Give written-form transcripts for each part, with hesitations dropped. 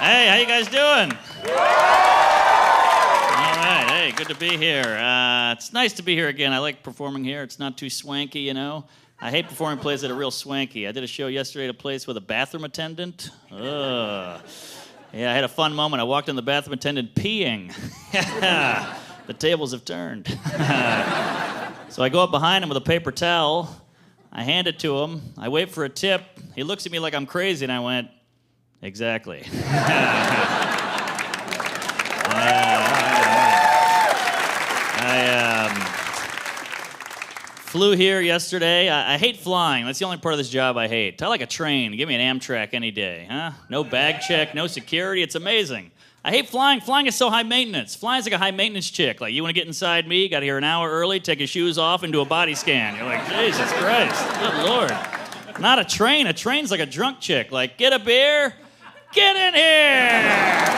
Hey, how you guys doing? All right, hey, good to be here. It's nice to be here again. I like performing here. It's not too swanky, you know. I hate performing plays that are real swanky. I did a show yesterday at a place with a bathroom attendant. Ugh. Yeah, I had a fun moment. I walked in the bathroom attendant peeing. The tables have turned. So I go up behind him with a paper towel. I hand it to him. I wait for a tip. He looks at me like I'm crazy, and I went, exactly. I flew here yesterday. I hate flying. That's the only part of this job I hate. I like a train. Give me an Amtrak any day, huh? No bag check, no security. It's amazing. I hate flying. Flying is so high maintenance. Flying's like a high maintenance chick. Like, you want to get inside me, got here an hour early, take your shoes off, and do a body scan. You're like, Jesus Christ, good Lord. Not a train. A train's like a drunk chick. Like, get a beer, get in here.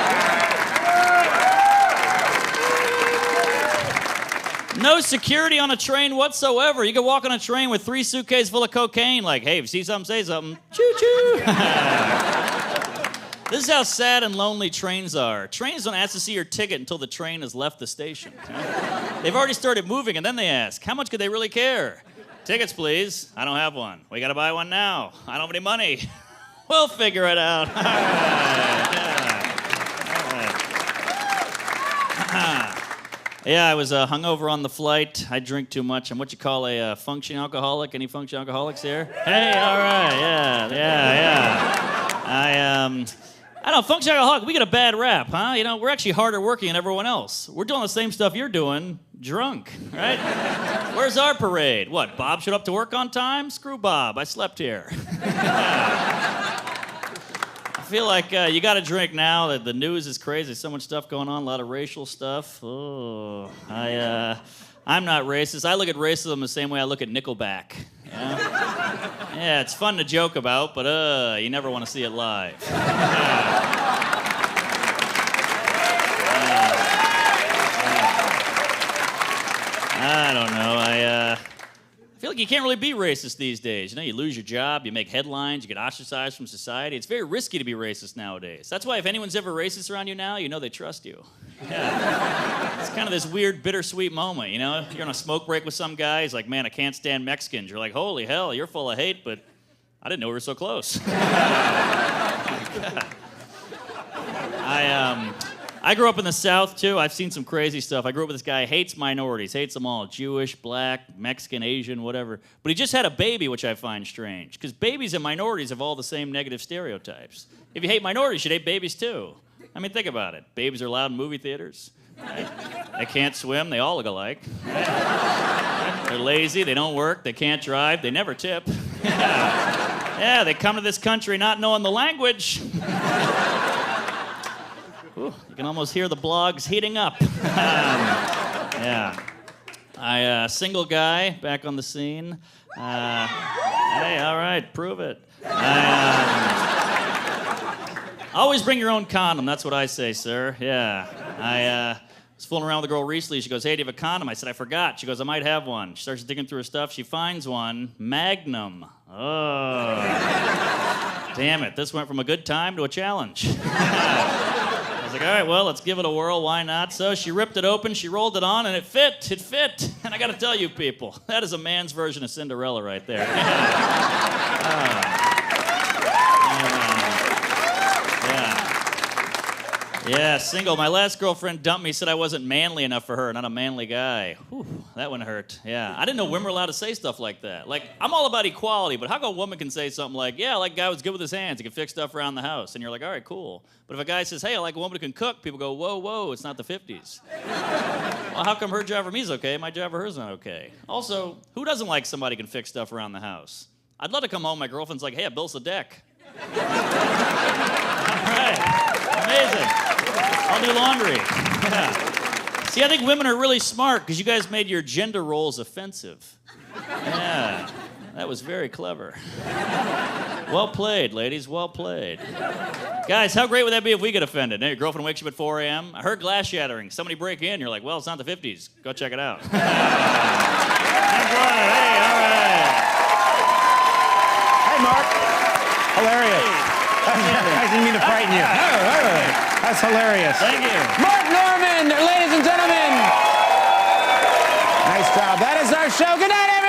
No security on a train whatsoever. You can walk on a train with 3 suitcases full of cocaine. Like, hey, if you see something, say something. Choo-choo. This is how sad and lonely trains are. Trains don't ask to see your ticket until the train has left the station. They've already started moving, and then they ask, how much could they really care? Tickets, please. I don't have one. We got to buy one now. I don't have any money. We'll figure it out. All right. Yeah. Yeah, I was hungover on the flight. I drink too much. I'm what you call a functioning alcoholic. Any functioning alcoholics here? Hey, all right, yeah. I don't know, functioning alcoholic, we get a bad rap, huh? You know, we're actually harder working than everyone else. We're doing the same stuff you're doing, drunk, right? Where's our parade? What, Bob showed up to work on time? Screw Bob, I slept here. I feel like you got to drink now. That the news is crazy. There's so much stuff going on, a lot of racial stuff. Oh, I'm not racist. I look at racism the same way I look at Nickelback. You know? Yeah, it's fun to joke about, but you never want to see it live. I don't know. I feel like you can't really be racist these days. You know, you lose your job, you make headlines, you get ostracized from society. It's very risky to be racist nowadays. That's why if anyone's ever racist around you now, you know they trust you. Yeah. It's kind of this weird, bittersweet moment, you know? You're on a smoke break with some guy, he's like, man, I can't stand Mexicans. You're like, holy hell, you're full of hate, but I didn't know we were so close. I grew up in the South, too. I've seen some crazy stuff. I grew up with this guy who hates minorities, hates them all, Jewish, black, Mexican, Asian, whatever. But he just had a baby, which I find strange, because babies and minorities have all the same negative stereotypes. If you hate minorities, you should hate babies, too. I mean, think about it. Babies are allowed in movie theaters. Right? They can't swim. They all look alike. Right? They're lazy. They don't work. They can't drive. They never tip. Yeah, they come to this country not knowing the language. Ooh, you can almost hear the blogs heating up. Yeah. Single guy, back on the scene. Hey, all right, prove it. Always bring your own condom, that's what I say, sir. Yeah. I was fooling around with a girl recently. She goes, hey, do you have a condom? I said, I forgot. She goes, I might have one. She starts digging through her stuff. She finds one. Magnum. Oh. Damn it. This went from a good time to a challenge. I was like, all right, well, let's give it a whirl. Why not? So she ripped it open, she rolled it on, and it fit. It fit. And I got to tell you, people, that is a man's version of Cinderella right there. Yeah, single. My last girlfriend dumped me, said I wasn't manly enough for her, not a manly guy. Whew, that one hurt. Yeah, I didn't know women were allowed to say stuff like that. Like, I'm all about equality, but how come a woman can say something like, yeah, I like a guy who's good with his hands, he can fix stuff around the house, and you're like, all right, cool. But if a guy says, hey, I like a woman who can cook, people go, whoa, whoa, it's not the 50s. Well, how come her job for me is okay, my job for her is not okay? Also, who doesn't like somebody who can fix stuff around the house? I'd love to come home, my girlfriend's like, hey, I built a deck. All right, amazing. I'll do laundry. Yeah. See, I think women are really smart because you guys made your gender roles offensive. Yeah, that was very clever. Well played, ladies, well played. Guys, how great would that be if we get offended? Your girlfriend wakes you up at 4 a.m. I heard glass shattering. Somebody break in. You're like, well, it's not the 50s. Go check it out. Hey, all right. Hey, Mark. Hilarious. Hey. I didn't mean to frighten you. was hilarious. Thank you. Mark Norman, ladies and gentlemen. Nice job. That is our show. Good night, everybody.